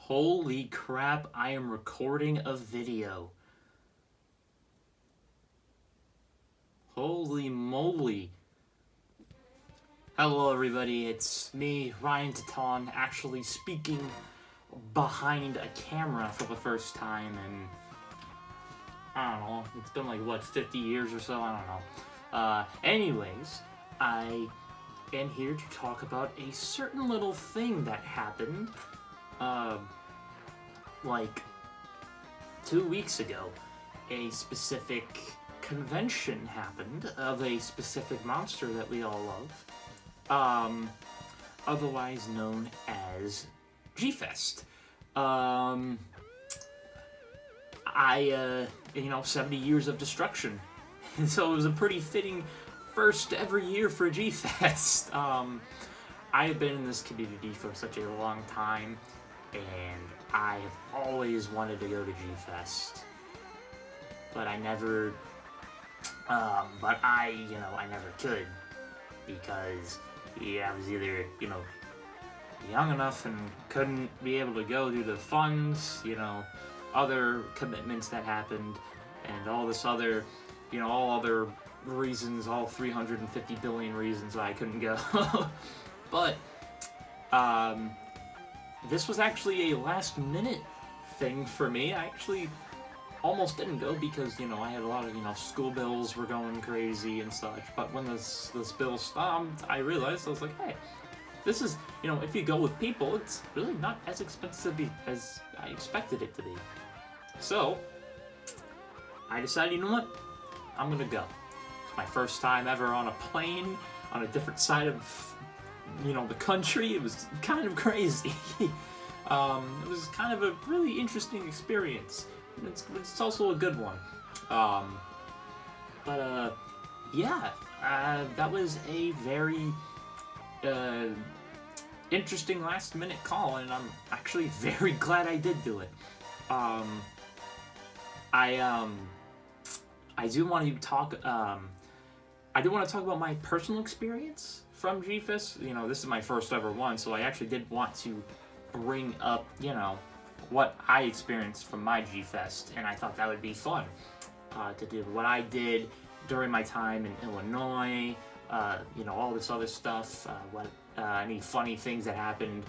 Holy crap, I am recording a video. Holy moly. Hello everybody, it's me, Ryan Taton, actually speaking behind a camera for the first time in, I don't know, it's been like, what, 50 years or so? I don't know. Anyways, I am here to talk about a certain little thing that happened, like 2 weeks ago. A specific convention happened of a specific monster that we all love, otherwise known as G-Fest. 70 years of destruction. And so it was a pretty fitting first ever year for G-Fest. I have been in this community for such a long time, and I have always wanted to go to G-Fest. But I never, I never could, because, I was either, young enough and couldn't be able to go due to funds, other commitments that happened, and all this other, all other reasons, all 350 billion reasons I couldn't go. But, this was actually a last minute thing for me. I actually almost didn't go because, I had a lot of, school bills were going crazy and such. But when this bill stopped, I realized, I was like, hey, this is, if you go with people, it's really not as expensive as I expected it to be. So, I decided, what? I'm gonna go. It's my first time ever on a plane, on a different side of, the country. It was kind of crazy. It was kind of a really interesting experience. It's also a good one. That was a very interesting last minute call, and I'm actually very glad I did do it. I do want to talk about my personal experience from G-Fest. This is my first ever one, so I actually did want to bring up, what I experienced from my G-Fest, and I thought that would be fun to do. What I did during my time in Illinois, all this other stuff, any funny things that happened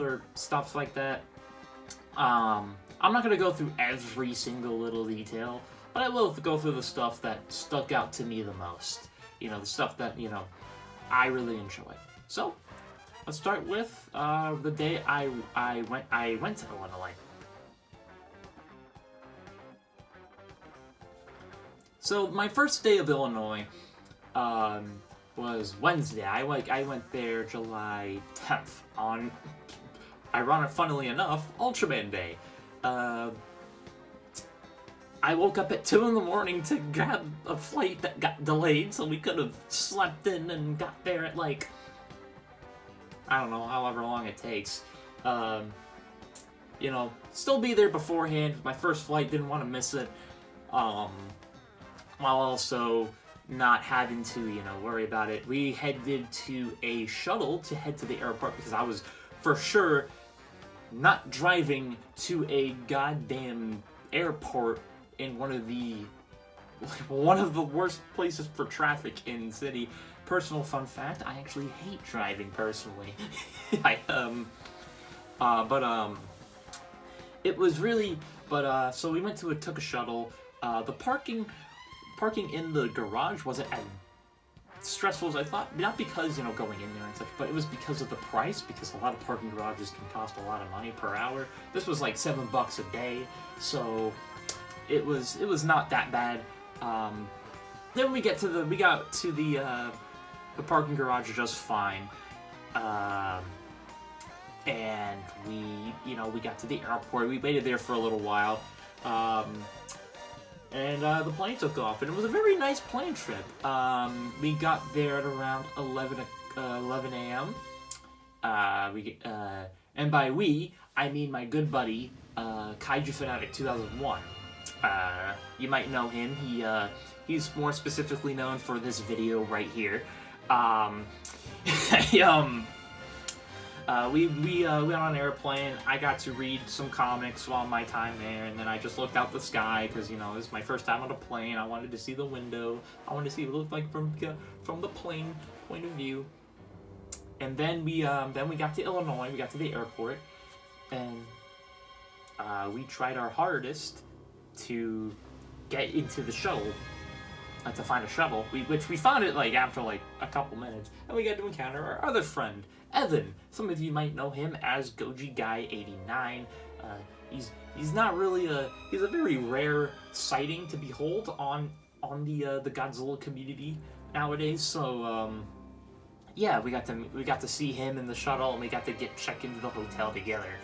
or stuff like that. I'm not going to go through every single little detail, but I will go through the stuff that stuck out to me the most. The stuff that, I really enjoy. So, let's start with the day I went to Illinois. So my first day of Illinois was Wednesday. I went there July 10th on, funnily enough, Ultraman Day. I woke up at 2 in the morning to grab a flight that got delayed, so we could have slept in and got there at I don't know, however long it takes. Still be there beforehand. My first flight, didn't want to miss it. While also not having to, worry about it. We headed to a shuttle to head to the airport because I was for sure not driving to a goddamn airport in one of the worst places for traffic in the city. Personal fun fact, I actually hate driving personally. It was really, so we took a shuttle. The parking in the garage wasn't as stressful as I thought. Not because, going in there and such, but it was because of the price, because a lot of parking garages can cost a lot of money per hour. This was like $7 a day, so it was not that bad. Then we got to the parking garage just fine. And we got to the airport. We waited there for a little while. And the plane took off, and it was a very nice plane trip. We got there at around 11 a.m. And by we, I mean my good buddy, Kaiju 2001. You might know him. He's more specifically known for this video right here. we went on an airplane. I got to read some comics while my time there, and then I just looked out the sky because this is my first time on a plane. I wanted to see the window. I wanted to see what it looked like from the plane point of view. And then we got to Illinois. We got to the airport, and we tried our hardest to get into the shuttle. To find a shuttle, which we found it after a couple minutes, and we got to encounter our other friend, Evan. Some of you might know him as Goji Guy 89. He's not really he's a very rare sighting to behold on the Godzilla community nowadays. So yeah, we got to see him in the shuttle, and we got to check into the hotel together.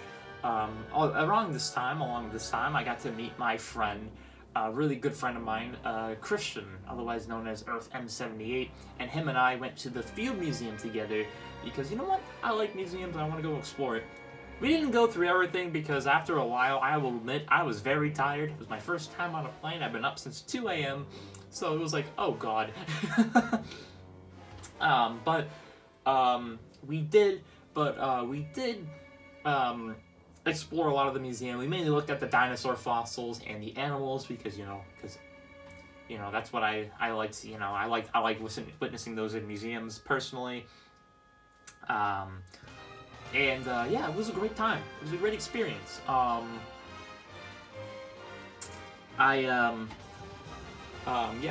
Along this time, I got to meet my friend. A really good friend of mine, Christian, otherwise known as Earth M78, and him and I went to the Field Museum together because, you know what, I like museums and I want to go explore it. We didn't go through everything because after a while, I will admit, I was very tired. It was my first time on a plane. I've been up since 2 a.m., so it was like, oh god. We did explore a lot of the museum. We mainly looked at the dinosaur fossils and the animals because that's what I liked. I like witnessing those in museums personally. Yeah, it was a great time. It was a great experience. Yeah,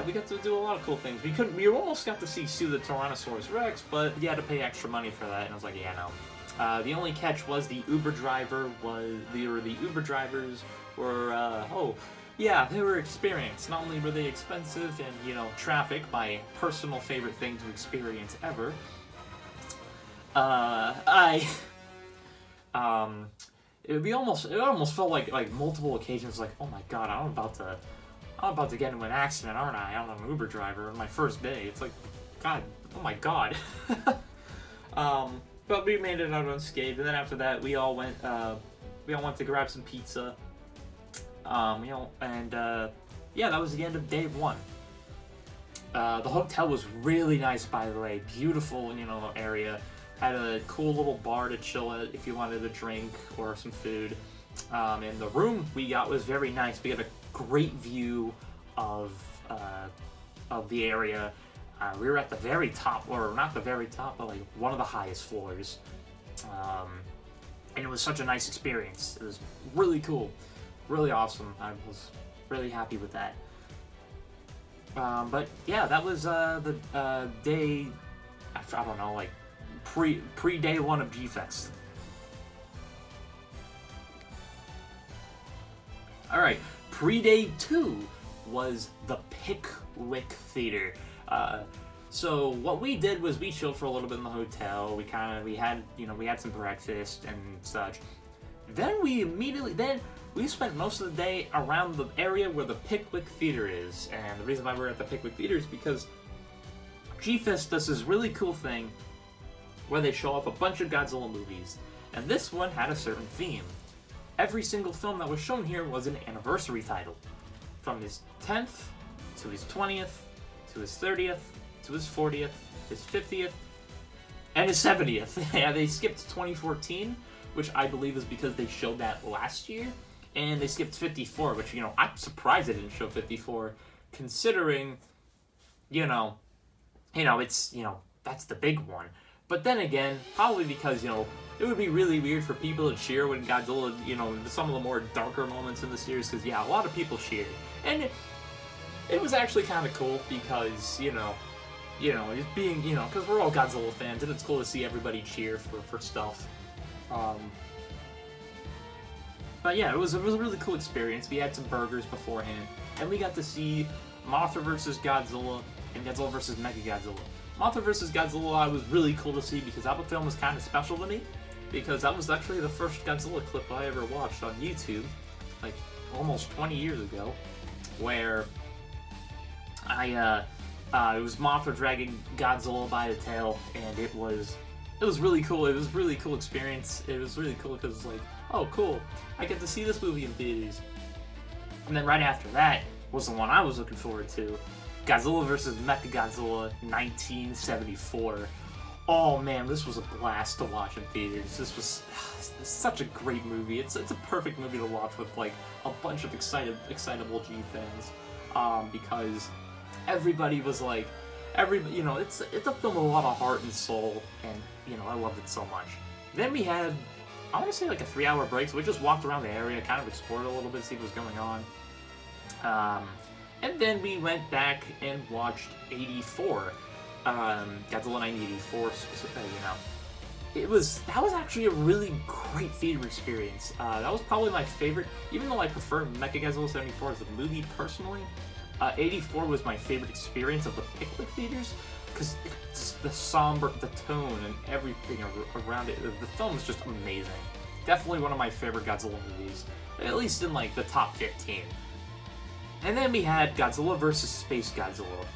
we got to do a lot of cool things. We almost got to see Sue the Tyrannosaurus Rex, but you had to pay extra money for that, and I was like, yeah, no. The only catch was the Uber drivers were, they were experienced. Not only were they expensive and, traffic, my personal favorite thing to experience ever, it almost felt like multiple occasions, like, oh my god, I'm about to get into an accident, aren't I? I'm an Uber driver on my first day. It's like, god, oh my god. But we made it out unscathed, and then after that, we all went to grab some pizza. Yeah, that was the end of day one. The hotel was really nice, by the way. Beautiful, area. Had a cool little bar to chill at if you wanted a drink or some food. And the room we got was very nice. We had a great view of the area. We were at the very top, or not the very top, but one of the highest floors. And it was such a nice experience. It was really cool, really awesome. I was really happy with that. But yeah, that was the day, I don't know, pre day one of G-Fest. Alright, pre-day 2 was the Pickwick Theater. So what we did was we chilled for a little bit in the hotel. We had some breakfast and such. Then we spent most of the day around the area where the Pickwick Theater is. And the reason why we're at the Pickwick Theater is because G-Fest does this really cool thing where they show off a bunch of Godzilla movies. And this one had a certain theme. Every single film that was shown here was an anniversary title. From his 10th, to his 20th, to his 30th, to his 40th, his 50th, and his 70th. Yeah, they skipped 2014, which I believe is because they showed that last year. And they skipped 54, which, I'm surprised they didn't show 54, considering, it's, that's the big one. But then again, probably because, it would be really weird for people to cheer when Godzilla, some of the more darker moments in the series, because, yeah, a lot of people cheered. And it was actually kind of cool because, just being, because we're all Godzilla fans, and it's cool to see everybody cheer for stuff. But yeah, it was a really cool experience. We had some burgers beforehand, and we got to see Mothra vs. Godzilla and Godzilla vs. Mechagodzilla. Mothra vs. Godzilla was really cool to see because that film was kind of special to me, because that was actually the first Godzilla clip I ever watched on YouTube, almost 20 years ago, where it was Mothra dragging Godzilla by the tail, and it was really cool. It was a really cool experience. It was really cool because it's like, oh cool, I get to see this movie in theaters. And then right after that was the one I was looking forward to, Godzilla vs. Mechagodzilla 1974. Oh man, this was a blast to watch in theaters. This was such a great movie. It's a perfect movie to watch with like a bunch of excitable G fans, because everybody was like, it's a film with a lot of heart and soul, and I loved it so much. Then we had, I want to say like a 3-hour break, so we just walked around the area, kind of explored a little bit, see what was going on. And then we went back and watched 84. Godzilla 1984, that was actually a really great theater experience. That was probably my favorite, even though I prefer Mechagodzilla 74 as a movie personally. 84 was my favorite experience of the Pickwick theaters, because it's the somber, the tone, and everything around it. The film is just amazing. Definitely one of my favorite Godzilla movies, at least in like the top 15. And then we had Godzilla vs. Space Godzilla.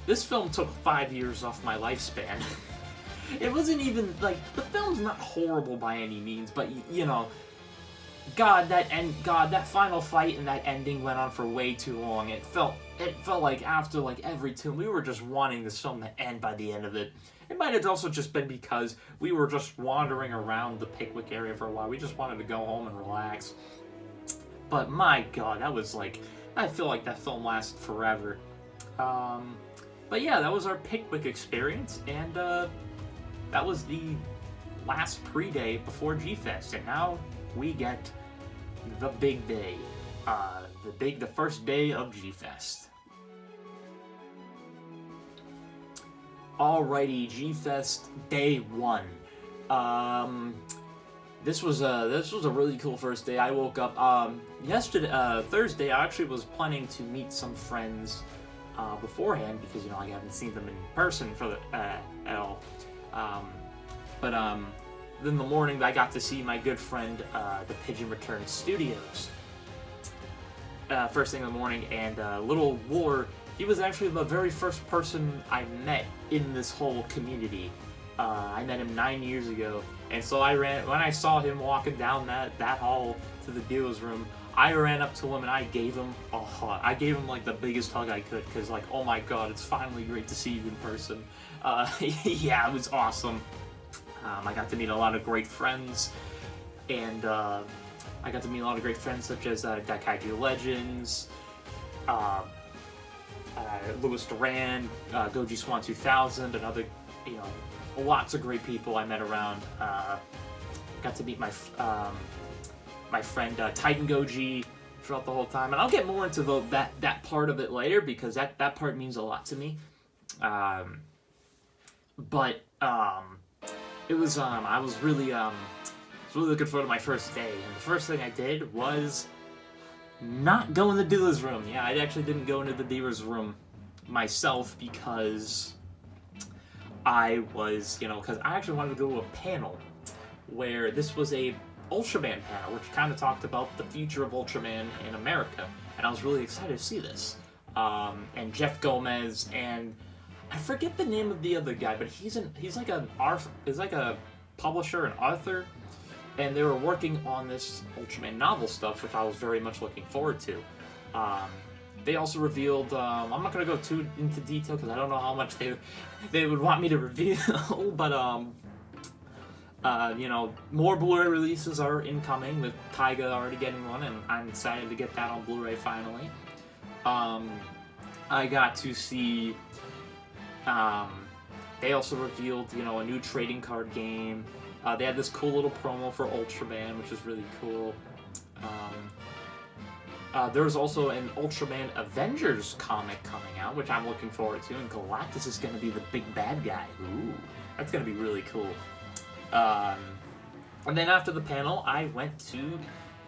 This film took 5 years off my lifespan. It wasn't even, like, the film's not horrible by any means, but, that final fight and that ending went on for way too long. It felt like after, like, every tune, we were just wanting this film to end by the end of it. It might have also just been because we were just wandering around the Pickwick area for a while. We just wanted to go home and relax. But my god, that was like, I feel like that film lasted forever. But yeah, that was our Pickwick experience, and that was the last pre-day before G-Fest, and now we get the big day, the first day of G-Fest. Alrighty, G-Fest day 1. This was a really cool first day. I woke up Thursday. I actually was planning to meet some friends beforehand, because I haven't seen them in person for at all. But in the morning I got to see my good friend, the Pigeon Return Studios. First thing in the morning, and Little War. He was actually the very first person I met in this whole community. I met him 9 years ago, and so when I saw him walking down that hall to the dealer's room, I ran up to him and I gave him a hug. I gave him like the biggest hug I could, because like, oh my god, it's finally great to see you in person. Yeah, it was awesome. I got to meet a lot of great friends, and such as DaikaijuLegends, Louis Duran, Goji Swan 2000, and other, lots of great people I met around. Got to meet my friend Titan Goji throughout the whole time, and I'll get more into that part of it later, because that part means a lot to me. But it was I was really looking forward to my first day, and the first thing I did was not go in the dealer's room. Yeah, I actually didn't go into the dealer's room myself, because I was, because I actually wanted to go to a panel where this was a Ultraman panel, which kind of talked about the future of Ultraman in America, and I was really excited to see this. And Jeff Gomez, and I forget the name of the other guy, but he's like a publisher and author, and they were working on this Ultraman novel stuff, which I was very much looking forward to. They also revealed, I'm not going to go too into detail because I don't know how much they would want me to reveal, but more Blu-ray releases are incoming, with Taiga already getting one, and I'm excited to get that on Blu-ray finally. I got to see, they also revealed, a new trading card game. They had this cool little promo for Ultraman, which is really cool. There's also an Ultraman Avengers comic coming out, which I'm looking forward to, and Galactus is going to be the big bad guy. Ooh, that's going to be really cool. And then after the panel, I went to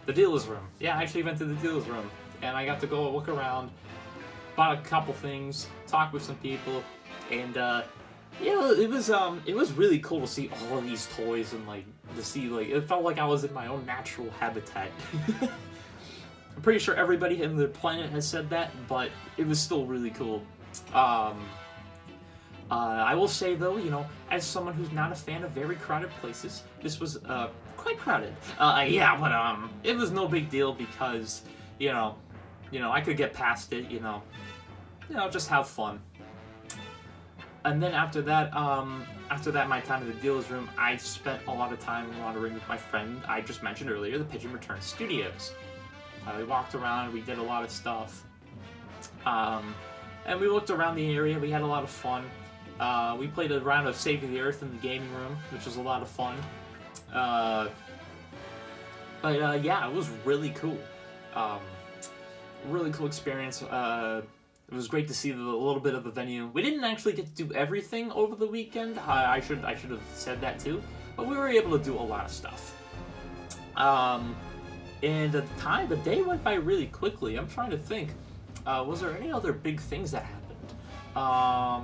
the dealer's room. Yeah, I actually went to the dealer's room, and I got to go look around, bought a couple things, talk with some people, and it was really cool to see all of these toys, and it felt like I was in my own natural habitat. I'm pretty sure everybody in the planet has said that, but it was still really cool. I will say though, as someone who's not a fan of very crowded places, this was quite crowded. Yeah, but it was no big deal, because I could get past it. Just have fun. And then after that, my time in the dealer's room, I spent a lot of time wandering with my friend I just mentioned earlier, the Pigeon Return Studios. We walked around, we did a lot of stuff, and we looked around the area. We had a lot of fun. We played a round of Saving the Earth in the gaming room, which was a lot of fun. Yeah, it was really cool. Really cool experience. It was great to see a little bit of the venue. We didn't actually get to do everything over the weekend. I should have said that too, but we were able to do a lot of stuff. And at the time, the day went by really quickly. I'm trying to think. Was there any other big things that happened? I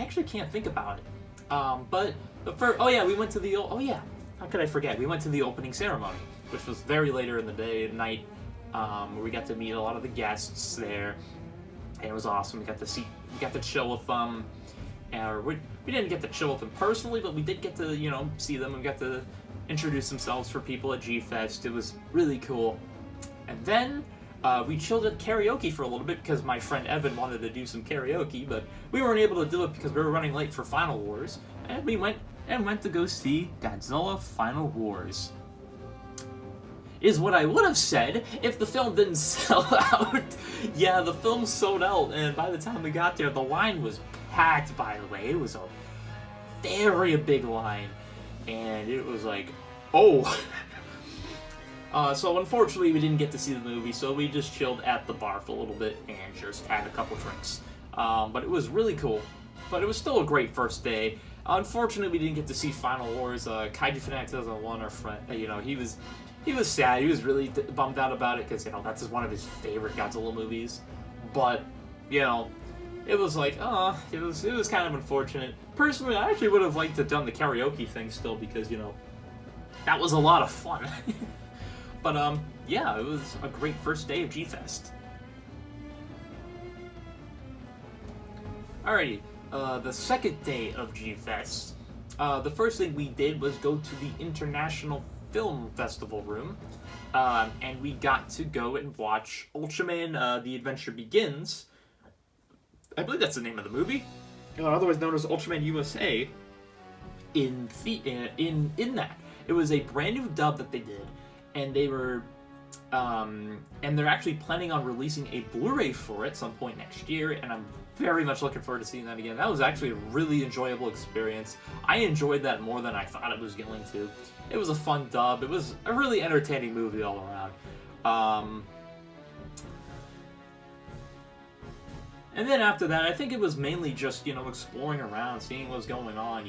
actually can't think about it. But first, we went to the how could I forget? We went to the opening ceremony, which was very later in the day at night. Where we got to meet a lot of the guests there, and it was awesome. We got to chill with them, and we didn't get to chill with them personally, but we did get to see them and got to introduce themselves for people at G-Fest. It was really cool. And then we chilled at karaoke for a little bit because my friend Evan wanted to do some karaoke, but we weren't able to do it because we were running late for Final Wars, and we went to go see Godzilla Final Wars. Is what I would have said if the film didn't sell out. Yeah, the film sold out, and by the time we got there, the line was packed, by the way. It was a very big line, and it was like, oh. So unfortunately, we didn't get to see the movie, so we just chilled at the bar for a little bit and just had a couple drinks. But it was really cool. But it was still a great first day. Unfortunately, we didn't get to see Final Wars. Kaiju Fanatic 2001, our friend, he was sad. He was really bummed out about it because, that's one of his favorite Godzilla movies. But, it was like, it was kind of unfortunate. Personally, I actually would have liked to have done the karaoke thing still because, that was a lot of fun. But, yeah, it was a great first day of G-Fest. Alrighty, the second day of G-Fest. The first thing we did was go to the International Film Festival room, and we got to go and watch Ultraman: The Adventure Begins. I believe that's the name of the movie, otherwise known as Ultraman USA. In that, it was a brand new dub that they did, and they were, and they're actually planning on releasing a Blu-ray for it some point next year, and I'm very much looking forward to seeing that again. That was actually a really enjoyable experience. I enjoyed that more than I thought it was going to. It was a fun dub. It was a really entertaining movie all around. And then after that, I think it was mainly just, exploring around, seeing what was going on,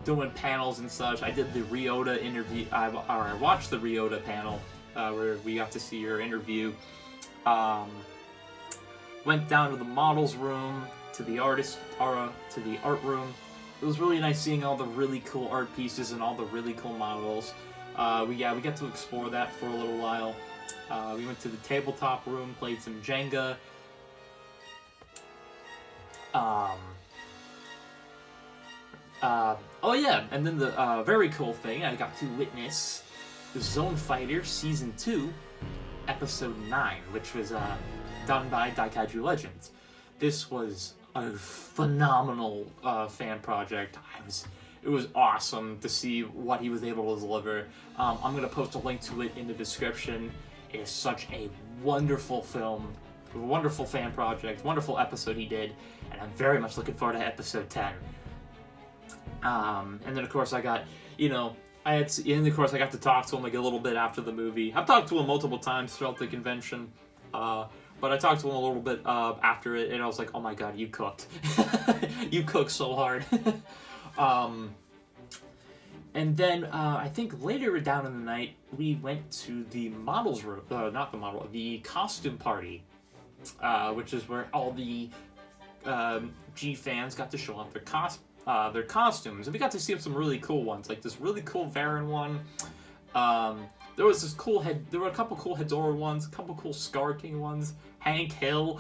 doing panels and such. I did the Ryota interview, I watched the Ryota panel, where we got to see her interview. Went down to the models room, to the art room. It was really nice seeing all the really cool art pieces and all the really cool models. We got to explore that for a little while. We went to the tabletop room, played some Jenga. And then the very cool thing, I got to witness Zone Fighter Season 2, Episode 9, which was done by DaikaijuLegends. This was a phenomenal fan project. It was awesome to see what he was able to deliver. I'm going to post a link to it in the description. It is such a wonderful film, a wonderful fan project, wonderful episode he did, and I'm very much looking forward to episode 10. And then of course I got, I got to talk to him like a little bit after the movie. I've talked to him multiple times throughout the convention, but I talked to him a little bit after it, and I was like, oh my god, you cooked. You cooked so hard. And then I think later down in the night, we went to the models room, the costume party, which is where all the G fans got to show off their costumes, and we got to see some really cool ones, like this really cool Varan one. There was this cool there were a couple cool Hedorah ones, a couple cool Scar King ones, Hank Hill.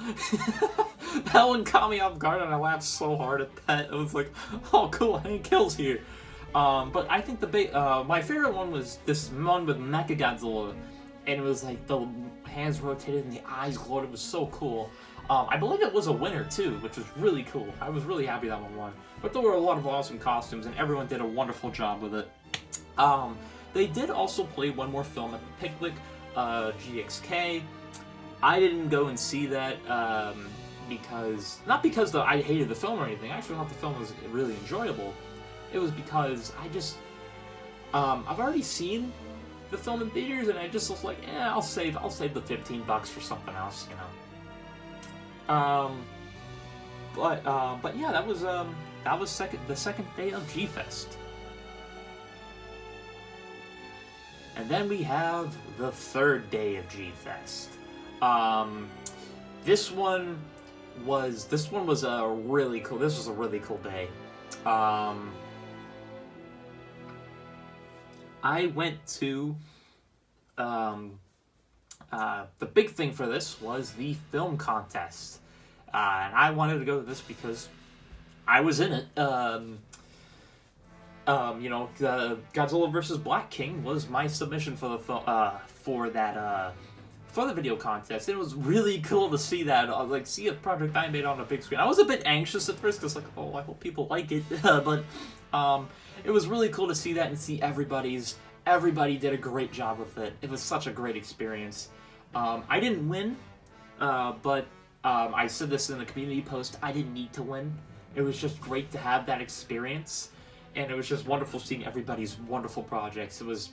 That one caught me off guard, and I laughed so hard at that. It was like, oh cool, Hank Hill's here. But I think my favorite one was this one with Mechagodzilla, and it was like the hands rotated and the eyes glowed. It was so cool. I believe it was a winner too, which was really cool. I was really happy that one won. But there were a lot of awesome costumes, and everyone did a wonderful job with it. They did also play one more film at the Picnic, GXK. I didn't go and see that because, not because I hated the film or anything. I actually thought the film was really enjoyable. It was because I just, I've already seen the film in theaters, and I just was like, I'll save the $15 for something else, you know. But yeah, that was the second day of G-Fest. And then we have the third day of G-Fest. This one was a really cool. This was a really cool day. I went to the big thing for this was the film contest, and I wanted to go to this because I was in it. You know, the Godzilla vs. Black King was my submission for the film, for the video contest. It was really cool to see that, like, see a project I made on a big screen. I was a bit anxious at first, because, like, oh, I hope people like it, but, it was really cool to see that and see everybody did a great job with it. It was such a great experience. I didn't win, but, I said this in the community post, I didn't need to win. It was just great to have that experience, and it was just wonderful seeing everybody's wonderful projects. It was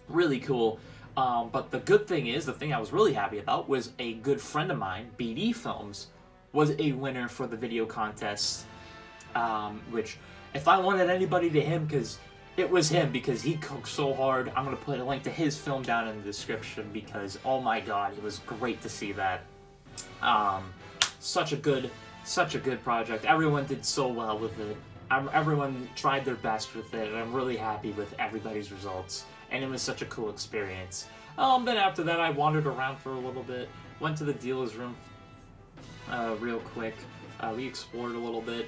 really cool. But the good thing is, the thing I was really happy about was a good friend of mine, BD Films, was a winner for the video contest. Which, if I wanted anybody to him, because it was him, because he cooked so hard. I'm going to put a link to his film down in the description, because, oh my god, it was great to see that. Such a good project. Everyone did so well with it. Everyone tried their best with it, and I'm really happy with everybody's results. And it was such a cool experience. Then after that, I wandered around for a little bit, went to the dealer's room real quick. We explored a little bit,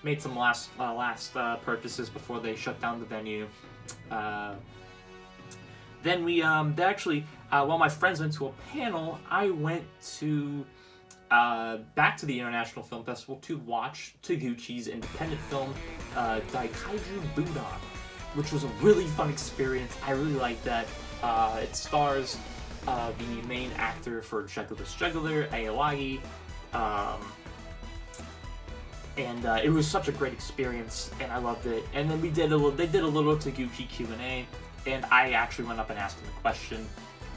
made some last purchases before they shut down the venue. Then we while my friends went to a panel, I went to back to the International Film Festival to watch Taguchi's independent film, Daikaiju which was a really fun experience. I really liked that. It stars the main actor for Juggler's Juggler, Aoyagi, and it was such a great experience, and I loved it. And then they did a little Taguchi Q&A, and I actually went up and asked him a question.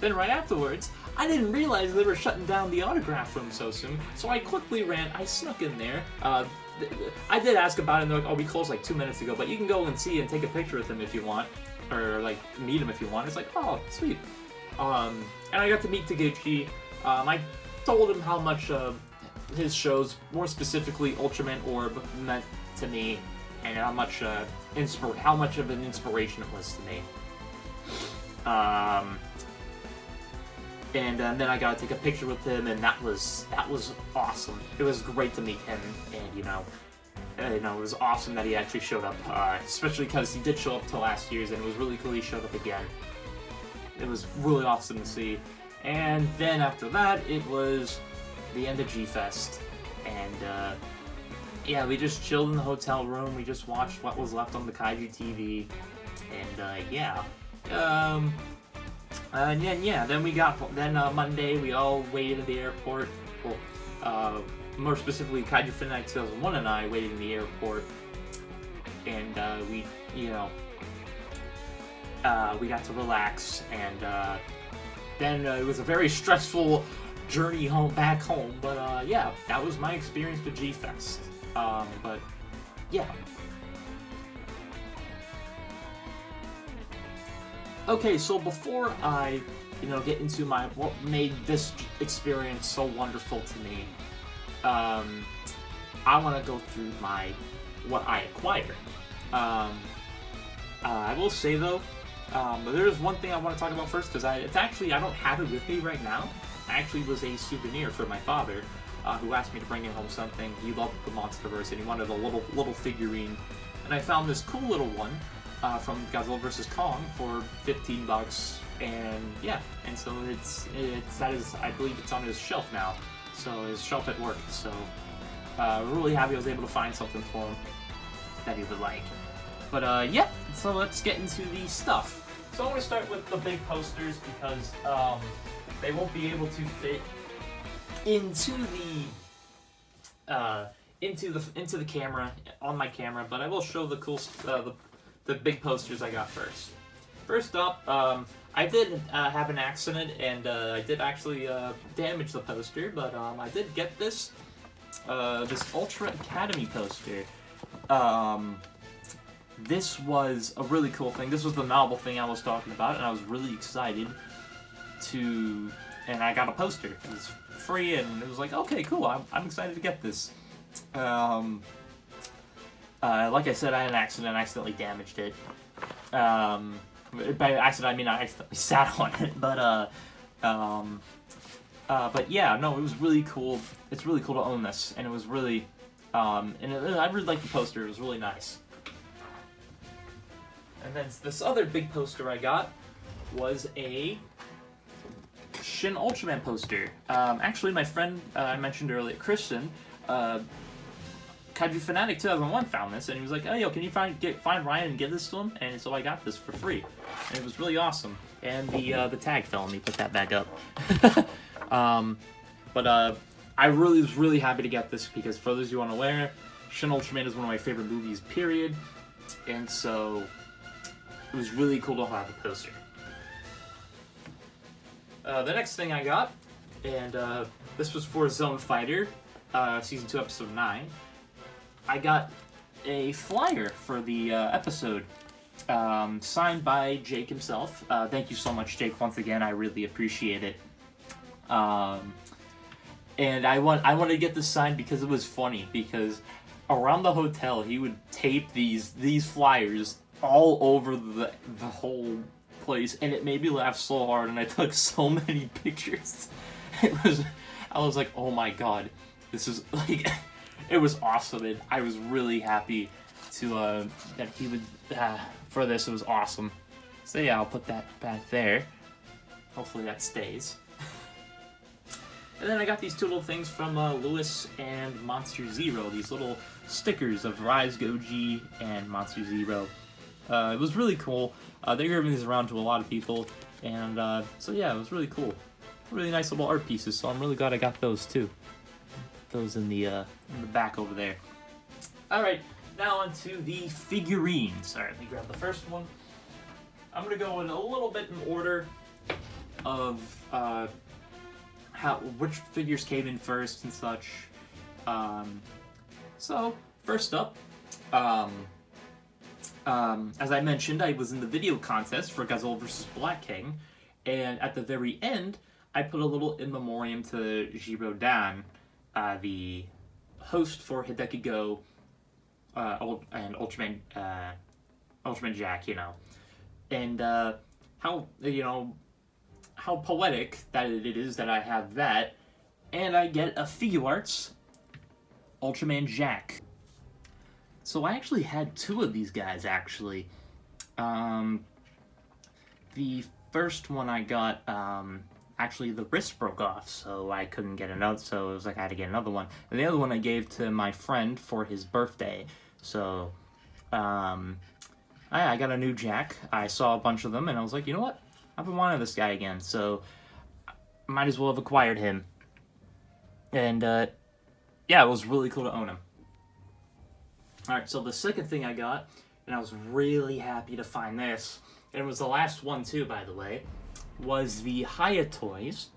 Then right afterwards, I didn't realize they were shutting down the autograph room so soon, so I quickly I snuck in there. I did ask about it, and they're like, oh, we closed like 2 minutes ago, but you can go and see and take a picture with him if you want, or like meet him if you want. It's like, oh, sweet. And I got to meet Taguchi. I told him how much his shows, more specifically Ultraman Orb, meant to me, and how much of an inspiration it was to me. And then I got to take a picture with him, and that was awesome. It was great to meet him, and it was awesome that he actually showed up, especially because he did show up to last year's, and it was really cool he showed up again. It was really awesome to see. And then after that, it was the end of G-Fest, and yeah, we just chilled in the hotel room. We just watched what was left on the Kaiju TV, and yeah. And then Monday we all waited at the airport. Well, more specifically, Kaiju Fanatic 2001 and I waited in the airport, and we got to relax, and then it was a very stressful journey back home. But yeah, that was my experience with G-Fest. But yeah. Okay, so before I, get into what made this experience so wonderful to me, I want to go through what I acquired. I will say though, there's one thing I want to talk about first, because I don't have it with me right now. It actually was a souvenir for my father, who asked me to bring him home something. He loved the Monsterverse, and he wanted a little figurine, and I found this cool little one. From Godzilla vs. Kong for $15, and yeah, and so I believe it's on his shelf now. so his shelf at work. So really happy I was able to find something for him that he would like. But yeah, so let's get into the stuff. So I'm going to start with the big posters because they won't be able to fit into the camera on my camera, but I will show the cool the big posters I got first. First up, I did have an accident, and I did actually damage the poster, but I did get this Ultra Academy poster. This was a really cool thing. This was the novel thing I was talking about, and I was really excited to... And I got a poster. It was free, and it was like, okay, cool, I'm excited to get this. Like I said, I had an accident. I accidentally damaged it. By accident, I mean I accidentally sat on it. But yeah, no, it was really cool. It's really cool to own this, and it was really... I really liked the poster. It was really nice. And then this other big poster I got was a Shin Ultraman poster. Actually, my friend I mentioned earlier, Christian, Kaiju Fanatic 2001 found this, and he was like, "Oh, yo, can you find Ryan and give this to him?" And so I got this for free, and it was really awesome. And the tag fell. Let me put that back up. I was really happy to get this because, for those of you unaware, Shin Ultraman is one of my favorite movies, period. And so it was really cool to have a poster. The next thing I got, and this was for Zone Fighter, Season 2, Episode 9. I got a flyer for the episode, signed by Jake himself. Thank you so much, Jake, once again. I really appreciate it. And I wanted to get this signed because it was funny, because around the hotel he would tape these flyers all over the whole place, and it made me laugh so hard, and I took so many pictures. I was like, oh my god, this is like, it was awesome, and I was really happy to that he would for this. It was awesome. So yeah, I'll put that back there. Hopefully that stays. And then I got these two little things from Lewis and Monster Zero, these little stickers of Rise Goji and Monster Zero. It was really cool. They're giving these around to a lot of people, and so yeah, it was really cool. Really nice little art pieces, so I'm really glad I got those too. Put those in the back over there. Alright, now onto the figurines. Alright, let me grab the first one. I'm going to go in a little bit in order of which figures came in first and such. So, first up, as I mentioned, I was in the video contest for Gazelle vs. Black King, and at the very end, I put a little in memoriam to Gigan, the host for Hideki Go, and Ultraman Jack, you know. And how poetic that it is that I have that, and I get a Figuarts Ultraman Jack. So I actually had two of these guys, actually. The first one I got, actually the wrist broke off, so I couldn't get another, so it was like I had to get another one. And the other one I gave to my friend for his birthday. So, I got a new Jack. I saw a bunch of them, and I was like, you know what? I've been wanting this guy again, so I might as well have acquired him. And, yeah, it was really cool to own him. Alright, so the second thing I got, and I was really happy to find this, and it was the last one too, by the way, was the Hayatoys.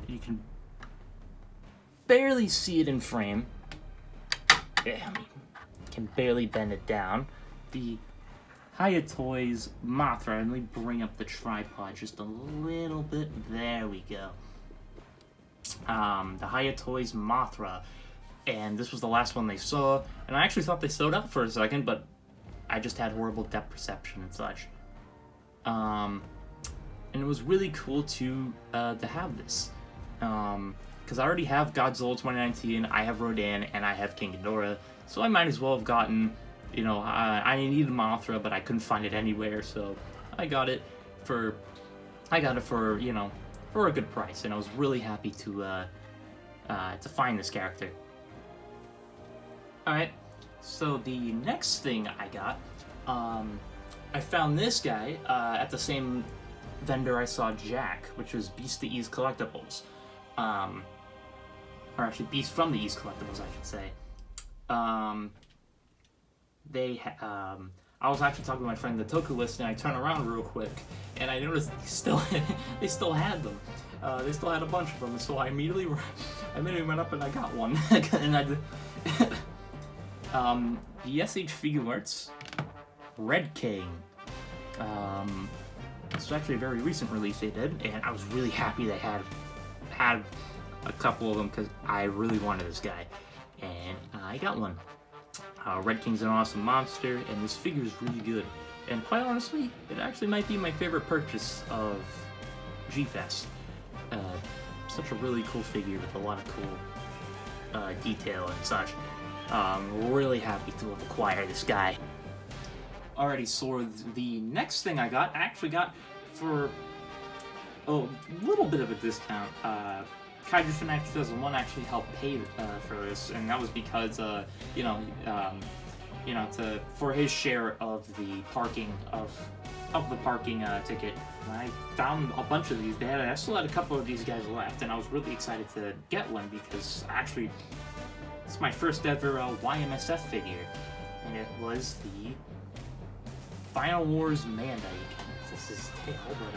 You can barely see it in frame. Yeah, I mean, can barely bend it down. The Hayatoys Mothra, and let me bring up the tripod just a little bit. There we go. The Hayatoys Mothra, and this was the last one they saw, and I actually thought they sold out for a second, but I just had horrible depth perception and such. And it was really cool to have this, because I already have Godzilla 2019, I have Rodan, and I have King Ghidorah, so I might as well have gotten, you know, I needed Mothra, but I couldn't find it anywhere, so I got it for, you know, for a good price, and I was really happy to to find this character. Alright, so the next thing I got, I found this guy at the same vendor I saw Jack, which was Beast the East Collectibles. Or actually, Beast from the East Collectibles, I should say. I was actually talking to my friend the Toho Co list, and I turned around real quick, and I noticed they still had them. They still had a bunch of them, so I immediately went up and I got one. And I did. The SH Figure Arts Red King. This was actually a very recent release they did, and I was really happy they had a couple of them because I really wanted this guy, and I got one. Red King's an awesome monster, and this figure is really good. And quite honestly, it actually might be my favorite purchase of G-Fest. Such a really cool figure with a lot of cool detail and such. Really happy to have acquired this guy. Alrighty, so the next thing I actually got for a little bit of a discount. Kaiju XXIX 2001 actually helped pay for this, and that was because, for his share of the parking ticket. I found a bunch of these. I still had a couple of these guys left, and I was really excited to get one because actually, it's my first ever YMSF figure, and it was the Final Wars Manda. This is tail, but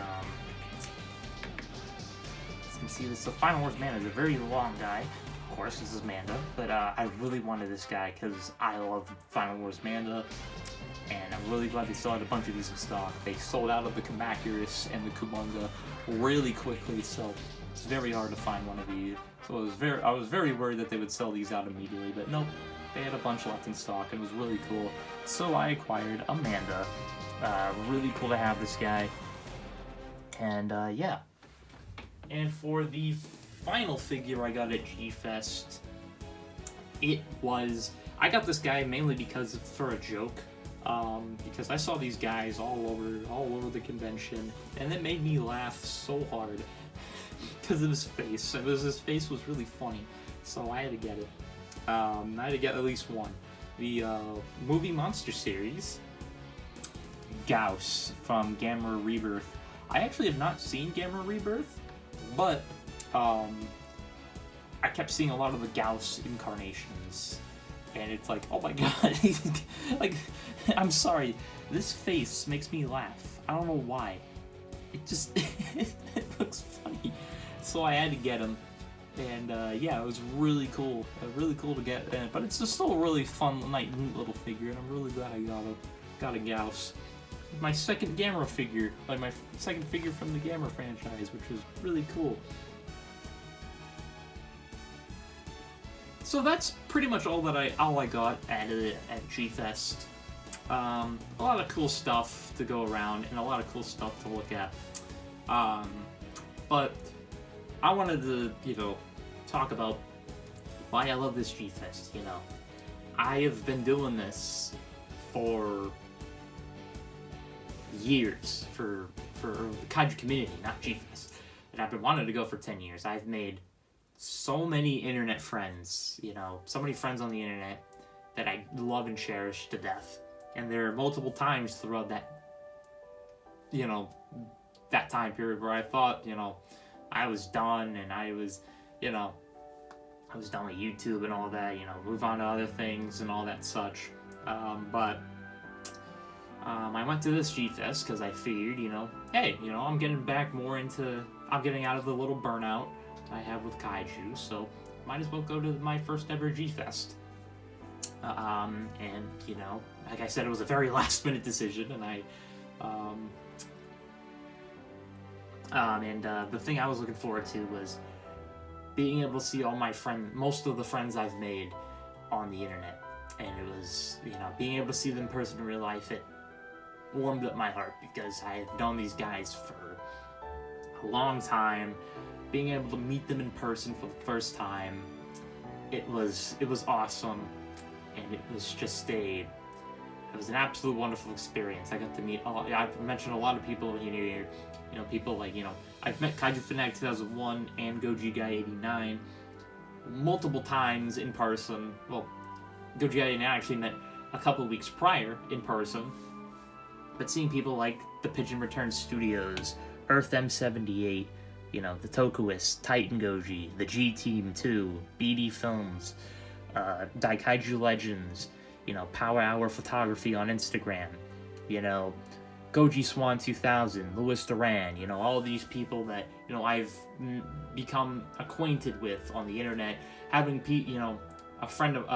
you can see this. The Final Wars Manda is a very long guy. Of course, this is Manda, but I really wanted this guy because I love Final Wars Manda, and I'm really glad they still had a bunch of these in stock. They sold out of the Kamacuras and the Kumonga really quickly, so it's very hard to find one of these. So I was very worried that they would sell these out immediately, but nope, they had a bunch left in stock, and it was really cool. So I acquired Amanda. Really cool to have this guy, and yeah. And for the final figure I got at G-Fest, I got this guy mainly for a joke, because I saw these guys all over the convention, and it made me laugh so hard because of his face. His face was really funny, so I had to get it. I had to get at least one. The movie monster series, Gauss from Gamera Rebirth. I actually have not seen Gamera Rebirth, but I kept seeing a lot of the Gauss incarnations, and it's like, oh my god, like, I'm sorry, this face makes me laugh. I don't know why. It just, it looks funny. So I had to get him, and yeah, it was really cool. Really cool to get, but it's just still a really fun, neat little figure, and I'm really glad I got a Gauss. My second Gamera figure, like my second figure from the Gamera franchise, which was really cool. So that's pretty much all I got at G-Fest. A lot of cool stuff to go around and a lot of cool stuff to look at. But I wanted to, talk about why I love this G-Fest. I have been doing this for years for the kaiju community, not G-Fest, and I've been wanting to go for 10 years. I've made so many internet friends, so many friends on the internet that I love and cherish to death. And there are multiple times throughout that, that time period where I thought, I was done, and I was done with YouTube and all that, move on to other things and all that such. But I went to this G-Fest because I figured, hey, I'm getting out of the little burnout I have with kaiju, so might as well go to my first ever G-Fest. And, like I said, it was a very last minute decision, and the thing I was looking forward to was being able to see all my most of the friends I've made on the internet, and it was, being able to see them in person in real life, it warmed up my heart because I have known these guys for a long time. Being able to meet them in person for the first time, it was awesome, and it was an absolute wonderful experience. I got to meet I've mentioned a lot of people here, people like, I've met Kaiju XXIX 2001 and Gigan 89, multiple times in person. Well, Goji and I actually met a couple of weeks prior in person. But seeing people like the Pigeon Return Studios, Earth M78, you know, the Tokuist, Titan Goji, the G Team 2, BD Films, DaikaijuLegends, you know, Power Hour Photography on Instagram, you know, Goji Swan 2000, Louis Duran, you know, all of these people that, you know, I've become acquainted with on the internet, having, you know, a friend of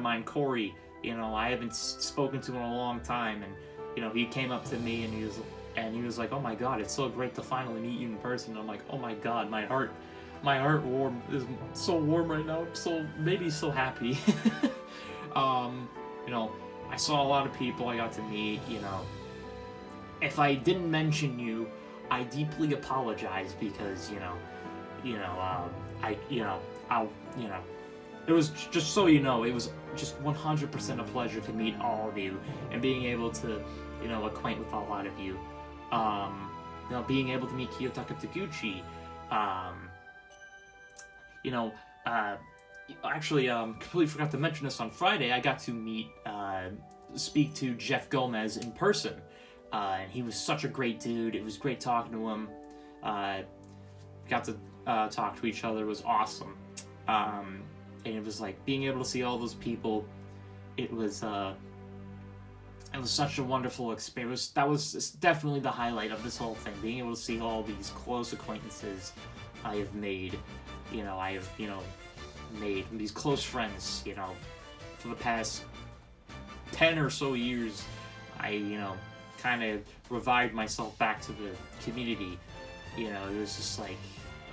mine, Corey, you know, I haven't spoken to in a long time, and, you know, he came up to me and he was like, "Oh my God, it's so great to finally meet you in person." And I'm like, "Oh my God, my heart is so warm right now. I'm so happy." You know, I saw a lot of people I got to meet. You know, if I didn't mention you, I deeply apologize because it was just so you know, it was just 100% a pleasure to meet all of you and being able to, you know, acquaint with a lot of you. You know, being able to meet Kiyotaka Taguchi. You know, actually, completely forgot to mention this on Friday. I got to speak to Jeff Gomez in person, and he was such a great dude. It was great talking to him. Got to talk to each other. It was awesome. And it was like being able to see all those people. It was such a wonderful experience. That was definitely the highlight of this whole thing. Being able to see all these close acquaintances I have made. You know, made these close friends, you know, for the past 10 or so years. I, you know, kind of revived myself back to the community. You know, it was just like,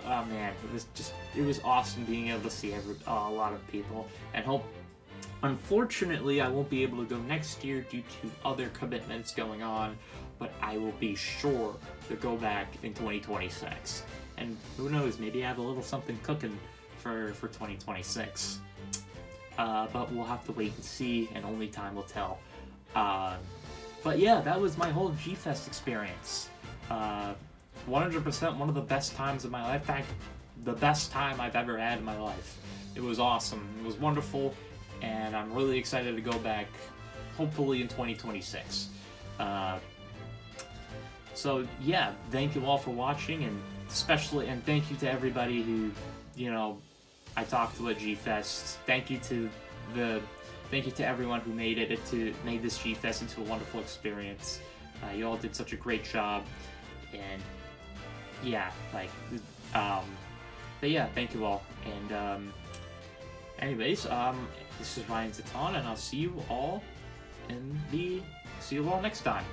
oh man, it was awesome being able to see a lot of people. And unfortunately, I won't be able to go next year due to other commitments going on, but I will be sure to go back in 2026. And who knows, maybe I have a little something cooking for 2026. But we'll have to wait and see, and only time will tell. But yeah, that was my whole G-Fest experience. 100% one of the best times of my life. In fact, the best time I've ever had in my life. It was awesome. It was wonderful, and I'm really excited to go back, hopefully in 2026. So yeah, thank you all for watching, and thank you to everybody who, you know, I talked to at G-Fest. Thank you to everyone who made this G-Fest into a wonderful experience. You all did such a great job, and yeah, but yeah, thank you all. And anyways, this is Ryan Zaton, and I'll see you all next time.